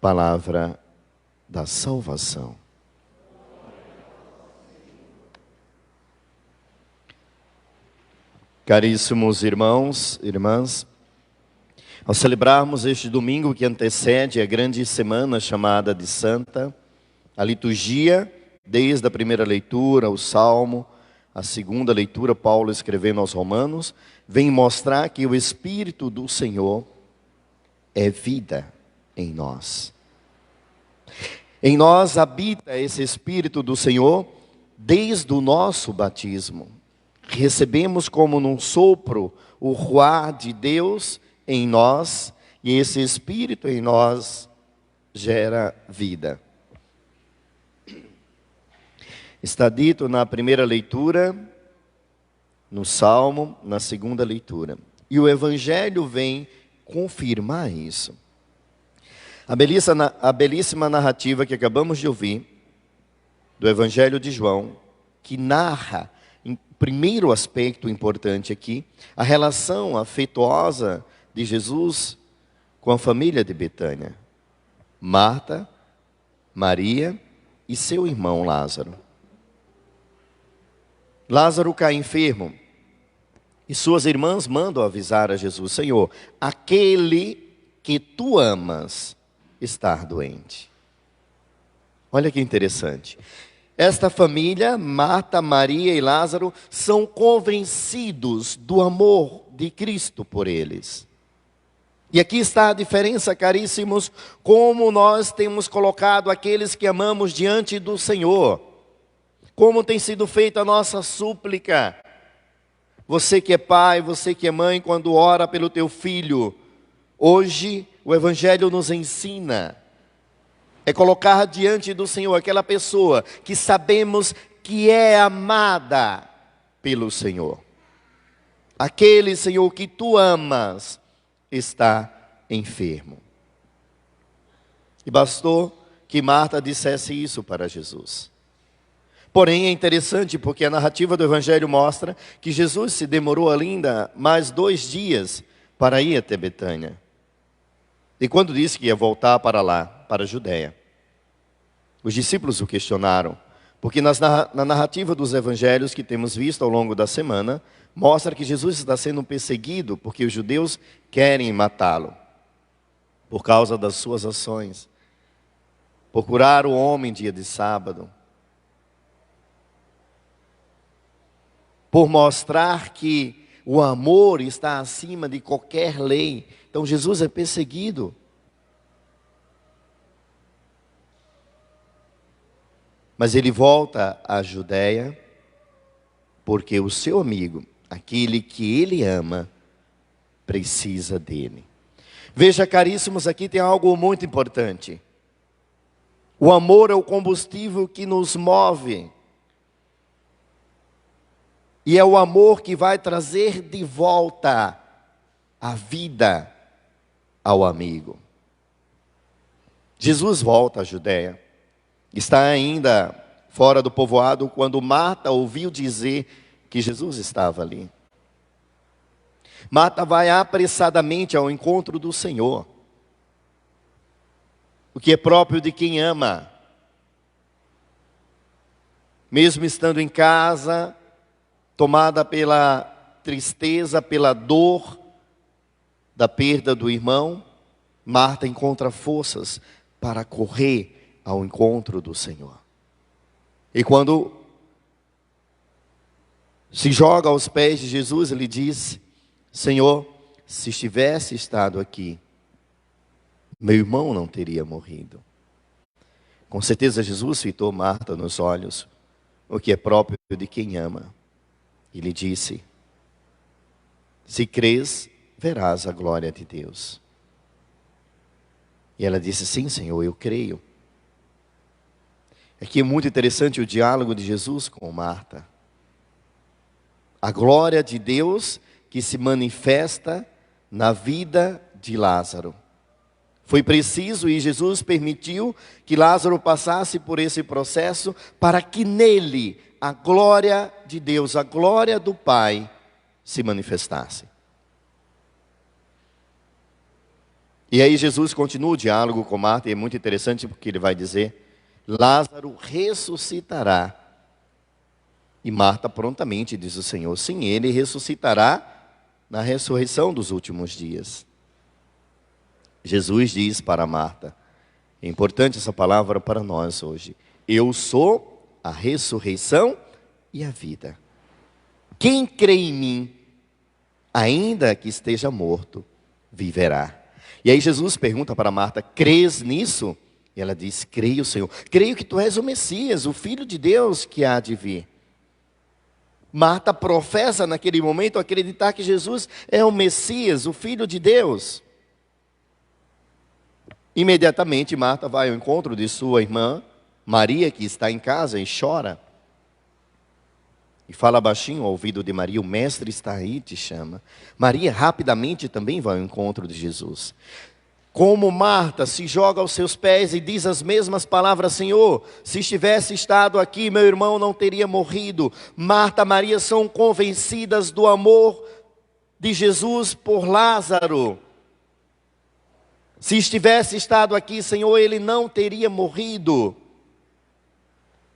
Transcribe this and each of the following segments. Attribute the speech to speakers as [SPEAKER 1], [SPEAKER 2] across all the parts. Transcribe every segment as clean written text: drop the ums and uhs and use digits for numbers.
[SPEAKER 1] Palavra da salvação. Caríssimos irmãos, irmãs, ao celebrarmos este domingo que antecede a grande semana chamada de Santa, a liturgia, desde a primeira leitura, o Salmo, a segunda leitura, Paulo escrevendo aos Romanos, vem mostrar que o Espírito do Senhor é vida em nós. Em nós habita esse Espírito do Senhor desde o nosso batismo. Recebemos como num sopro o ruá de Deus em nós, e esse Espírito em nós gera vida. Está dito na primeira leitura, no Salmo, na segunda leitura. E o Evangelho vem confirmar isso. A belíssima narrativa que acabamos de ouvir, do Evangelho de João, que narra, em primeiro aspecto importante aqui, a relação afetuosa de Jesus com a família de Betânia. Marta, Maria e seu irmão Lázaro. Lázaro cai enfermo e suas irmãs mandam avisar a Jesus: Senhor, aquele que tu amas está doente. Olha que interessante. Esta família, Marta, Maria e Lázaro, são convencidos do amor de Cristo por eles. E aqui está a diferença, caríssimos, como nós temos colocado aqueles que amamos diante do Senhor. Como tem sido feita a nossa súplica. Você que é pai, você que é mãe, quando ora pelo teu filho, hoje o Evangelho nos ensina, é colocar diante do Senhor aquela pessoa que sabemos que é amada pelo Senhor. Aquele, Senhor, que tu amas, está enfermo. E bastou que Marta dissesse isso para Jesus. Porém, é interessante porque a narrativa do Evangelho mostra que Jesus se demorou ainda mais 2 dias para ir até Betânia. E quando disse que ia voltar para lá, para a Judéia, os discípulos o questionaram, porque na narrativa dos evangelhos que temos visto ao longo da semana, mostra que Jesus está sendo perseguido porque os judeus querem matá-lo, por causa das suas ações, por curar o homem dia de sábado, por mostrar que o amor está acima de qualquer lei. Então Jesus é perseguido. Mas ele volta à Judéia, porque o seu amigo, aquele que ele ama, precisa dele. Veja, caríssimos, aqui tem algo muito importante. O amor é o combustível que nos move. E é o amor que vai trazer de volta a vida ao amigo. Jesus volta à Judéia. Está ainda fora do povoado quando Marta ouviu dizer que Jesus estava ali. Marta vai apressadamente ao encontro do Senhor, o que é próprio de quem ama. Mesmo estando em casa, tomada pela tristeza, pela dor da perda do irmão, Marta encontra forças para correr ao encontro do Senhor. E quando se joga aos pés de Jesus, ele diz: Senhor, se estivesse estado aqui, meu irmão não teria morrido. Com certeza Jesus fitou Marta nos olhos, o que é próprio de quem ama. Ele disse: se crês, verás a glória de Deus. E ela disse: sim, Senhor, eu creio. Aqui é muito interessante o diálogo de Jesus com Marta. A glória de Deus que se manifesta na vida de Lázaro. Foi preciso e Jesus permitiu que Lázaro passasse por esse processo para que nele a glória de Deus, a glória do Pai se manifestasse. E aí Jesus continua o diálogo com Marta, e é muito interessante porque ele vai dizer: Lázaro ressuscitará. E Marta prontamente diz o Senhor: sim, ele ressuscitará na ressurreição dos últimos dias. Jesus diz para Marta, é importante essa palavra para nós hoje: eu sou a ressurreição e a vida. Quem crê em mim, ainda que esteja morto, viverá. E aí Jesus pergunta para Marta: crês nisso? E ela diz: creio, Senhor. Creio que tu és o Messias, o Filho de Deus que há de vir. Marta professa naquele momento acreditar que Jesus é o Messias, o Filho de Deus. Imediatamente Marta vai ao encontro de sua irmã Maria, que está em casa, e chora. E fala baixinho ao ouvido de Maria: o mestre está aí, te chama. Maria rapidamente também vai ao encontro de Jesus. Como Marta se joga aos seus pés e diz as mesmas palavras: Senhor, se estivesse estado aqui, meu irmão não teria morrido. Marta e Maria são convencidas do amor de Jesus por Lázaro. Se estivesse estado aqui, Senhor, ele não teria morrido.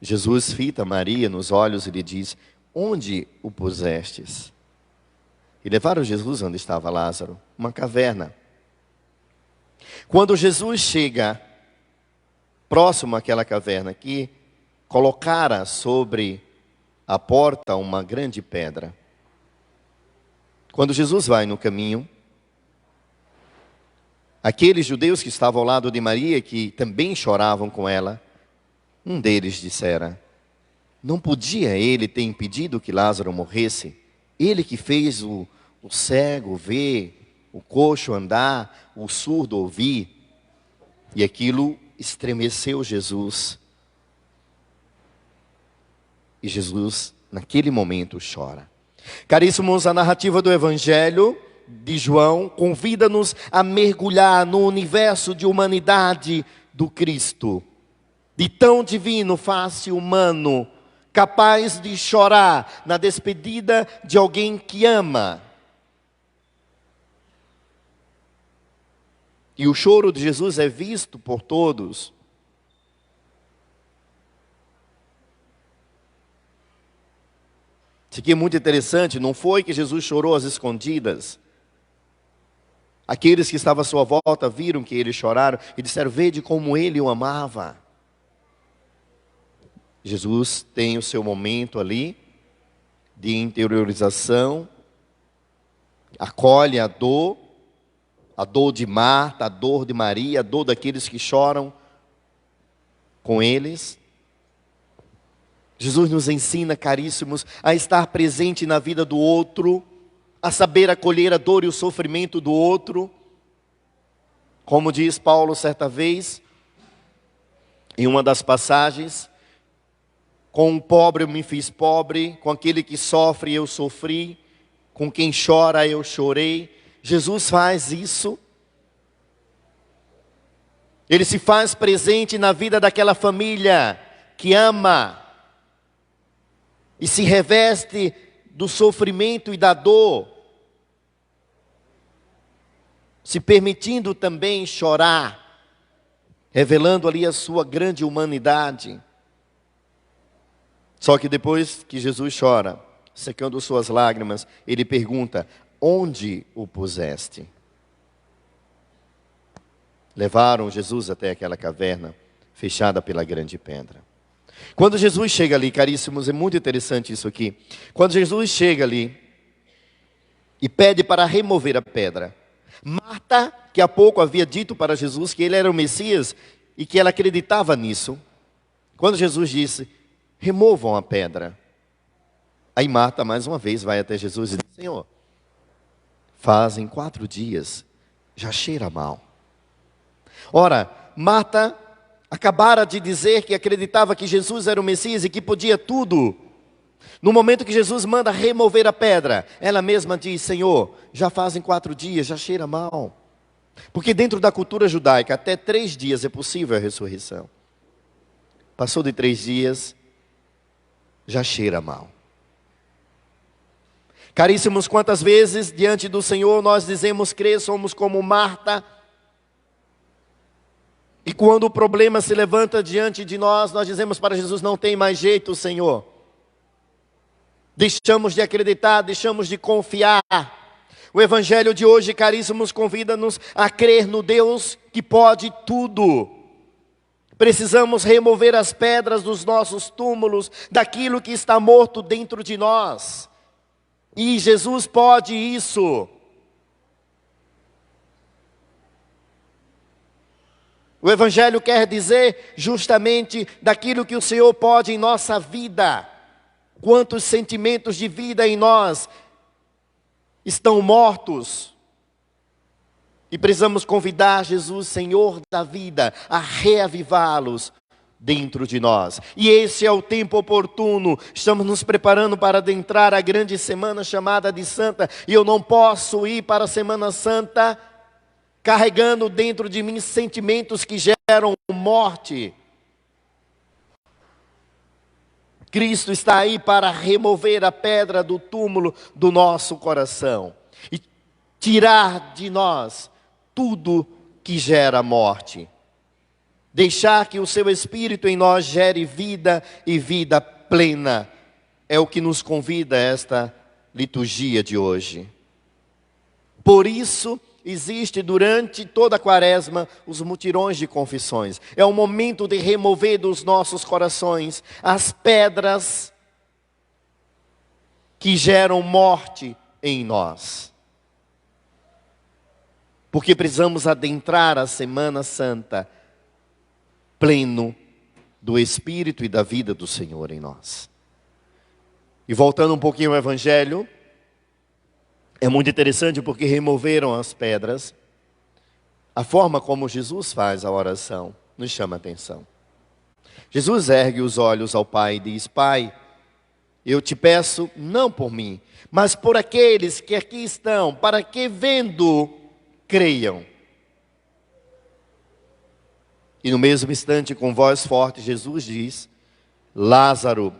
[SPEAKER 1] Jesus fita Maria nos olhos e lhe diz: onde o pusestes? E levaram Jesus onde estava Lázaro, uma caverna. Quando Jesus chega próximo àquela caverna, que colocara sobre a porta uma grande pedra. Quando Jesus vai no caminho, aqueles judeus que estavam ao lado de Maria, que também choravam com ela, um deles dissera: não podia ele ter impedido que Lázaro morresse? Ele que fez o cego ver, o coxo andar, o surdo ouvir. E aquilo estremeceu Jesus. E Jesus, naquele momento, chora. Caríssimos, a narrativa do Evangelho de João convida-nos a mergulhar no universo de humanidade do Cristo. De tão divino, face humano, capaz de chorar na despedida de alguém que ama. E o choro de Jesus é visto por todos. Isso aqui é muito interessante. Não foi que Jesus chorou às escondidas. Aqueles que estavam à sua volta viram que ele choraram e disseram: vede como ele o amava. Jesus tem o seu momento ali de interiorização, acolhe a dor de Marta, a dor de Maria, a dor daqueles que choram com eles. Jesus nos ensina, caríssimos, a estar presente na vida do outro, a saber acolher a dor e o sofrimento do outro. Como diz Paulo certa vez, em uma das passagens: com o pobre eu me fiz pobre, com aquele que sofre eu sofri, com quem chora eu chorei. Jesus faz isso. Ele se faz presente na vida daquela família que ama e se reveste do sofrimento e da dor, se permitindo também chorar, revelando ali a sua grande humanidade. Só que depois que Jesus chora, secando suas lágrimas, ele pergunta: onde o puseste? Levaram Jesus até aquela caverna, fechada pela grande pedra. Quando Jesus chega ali, caríssimos, é muito interessante isso aqui. Quando Jesus chega ali e pede para remover a pedra, Marta, que há pouco havia dito para Jesus que ele era o Messias e que ela acreditava nisso, quando Jesus disse: removam a pedra, aí Marta mais uma vez vai até Jesus e diz: Senhor, fazem 4 dias, já cheira mal. Ora, Marta acabara de dizer que acreditava que Jesus era o Messias e que podia tudo. No momento que Jesus manda remover a pedra, ela mesma diz: Senhor, já fazem 4 dias, já cheira mal. Porque dentro da cultura judaica, até 3 dias é possível a ressurreição. Passou de 3 dias, já cheira mal. Caríssimos, quantas vezes diante do Senhor nós dizemos crer, somos como Marta, E quando o problema se levanta diante de nós, nós dizemos para Jesus: não tem mais jeito, Senhor. Deixamos de acreditar, deixamos de confiar. O Evangelho de hoje, caríssimos, convida-nos a crer no Deus que pode tudo. Precisamos remover as pedras dos nossos túmulos, daquilo que está morto dentro de nós. E Jesus pode isso. O Evangelho quer dizer justamente daquilo que o Senhor pode em nossa vida. Quantos sentimentos de vida em nós estão mortos. E precisamos convidar Jesus, Senhor da vida, a reavivá-los dentro de nós. E esse é o tempo oportuno. Estamos nos preparando para adentrar a grande semana chamada de Santa. E eu não posso ir para a Semana Santa carregando dentro de mim sentimentos que geram morte. Cristo está aí para remover a pedra do túmulo do nosso coração e tirar de nós tudo que gera morte. Deixar que o seu Espírito em nós gere vida e vida plena. É o que nos convida esta liturgia de hoje. Por isso, existe durante toda a quaresma os mutirões de confissões. É o momento de remover dos nossos corações as pedras que geram morte em nós. Porque precisamos adentrar a Semana Santa pleno do Espírito e da vida do Senhor em nós. E voltando um pouquinho ao Evangelho, é muito interessante porque removeram as pedras. A forma como Jesus faz a oração nos chama a atenção. Jesus ergue os olhos ao Pai e diz: Pai, eu te peço não por mim, mas por aqueles que aqui estão, para que vendo, creiam. E no mesmo instante, com voz forte, Jesus diz: Lázaro,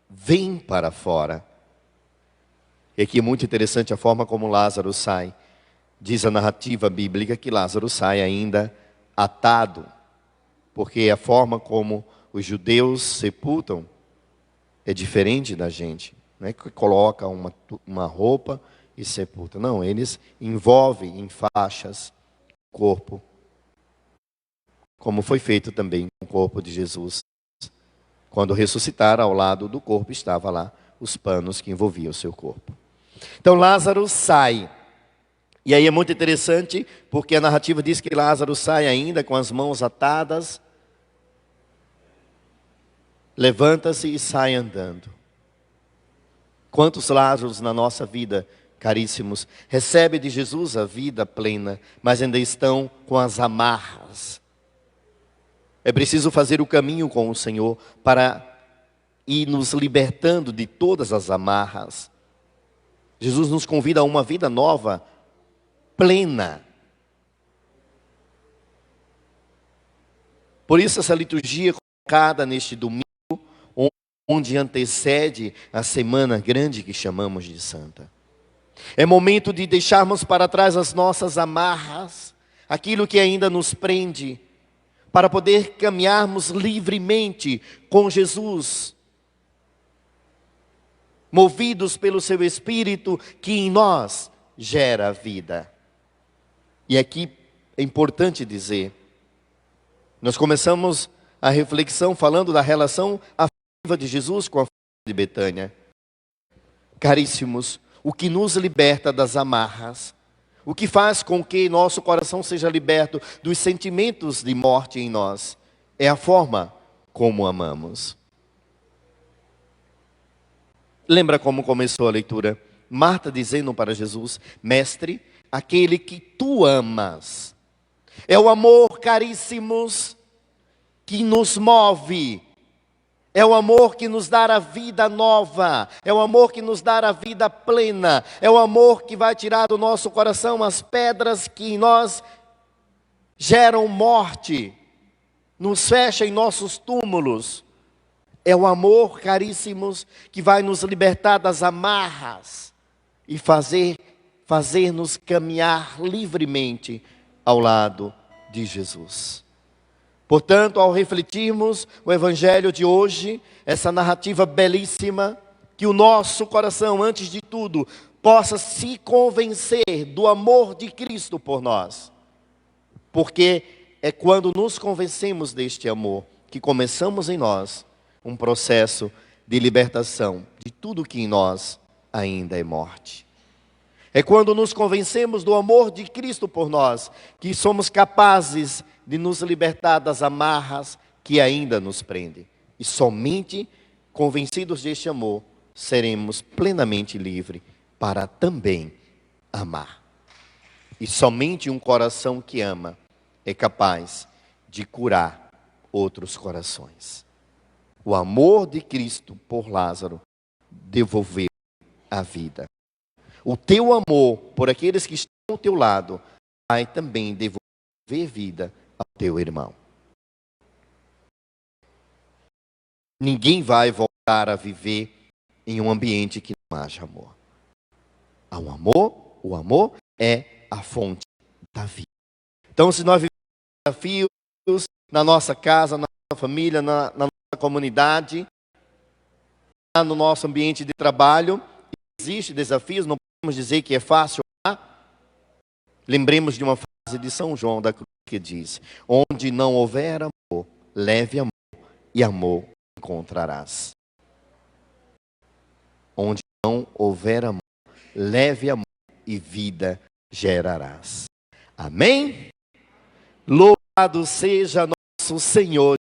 [SPEAKER 1] vem para fora. E aqui é muito interessante a forma como Lázaro sai. Diz a narrativa bíblica que Lázaro sai ainda atado, porque a forma como os judeus sepultam é diferente da gente. Não é que coloca uma roupa e sepulta. Não, eles envolvem em faixas o corpo, como foi feito também com o corpo de Jesus. Quando ressuscitaram, ao lado do corpo estava lá os panos que envolviam o seu corpo. Então Lázaro sai. E aí é muito interessante, porque a narrativa diz que Lázaro sai ainda com as mãos atadas, levanta-se e sai andando. Quantos Lázaros na nossa vida, caríssimos, recebem de Jesus a vida plena, mas ainda estão com as amarras. É preciso fazer o caminho com o Senhor para ir nos libertando de todas as amarras. Jesus nos convida a uma vida nova, plena. Por isso essa liturgia colocada neste domingo, onde antecede a semana grande que chamamos de Santa. É momento de deixarmos para trás as nossas amarras, aquilo que ainda nos prende, para poder caminharmos livremente com Jesus, movidos pelo seu Espírito que em nós gera vida. E aqui é importante dizer, nós começamos a reflexão falando da relação afetiva de Jesus com a família de Betânia. Caríssimos, o que nos liberta das amarras, o que faz com que nosso coração seja liberto dos sentimentos de morte em nós, é a forma como amamos. Lembra como começou a leitura? Marta dizendo para Jesus: Mestre, aquele que tu amas. É o amor, caríssimos, que nos move. É o amor que nos dá a vida nova. É o amor que nos dá a vida plena. É o amor que vai tirar do nosso coração as pedras que em nós geram morte, nos fecha em nossos túmulos. É o amor, caríssimos, que vai nos libertar das amarras e fazer-nos caminhar livremente ao lado de Jesus. Portanto, ao refletirmos o Evangelho de hoje, essa narrativa belíssima, que o nosso coração, antes de tudo, possa se convencer do amor de Cristo por nós. Porque é quando nos convencemos deste amor que começamos em nós um processo de libertação de tudo que em nós ainda é morte. É quando nos convencemos do amor de Cristo por nós que somos capazes de nos libertar das amarras que ainda nos prendem. E somente convencidos deste amor, seremos plenamente livres para também amar. E somente um coração que ama é capaz de curar outros corações. O amor de Cristo por Lázaro devolveu a vida. O teu amor por aqueles que estão ao teu lado vai também devolver vida ao teu irmão. Ninguém vai voltar a viver em um ambiente que não haja amor. Há um amor, o amor é a fonte da vida. Então, se nós vivemos desafios na nossa casa, na nossa família, na nossa comunidade, no nosso ambiente de trabalho, existem desafios, não podemos dizer que é fácil. Lembremos de uma frase de São João da Cruz que diz: onde não houver amor, leve amor, e amor encontrarás. Onde não houver amor, leve amor e vida gerarás. Amém? Louvado seja nosso Senhor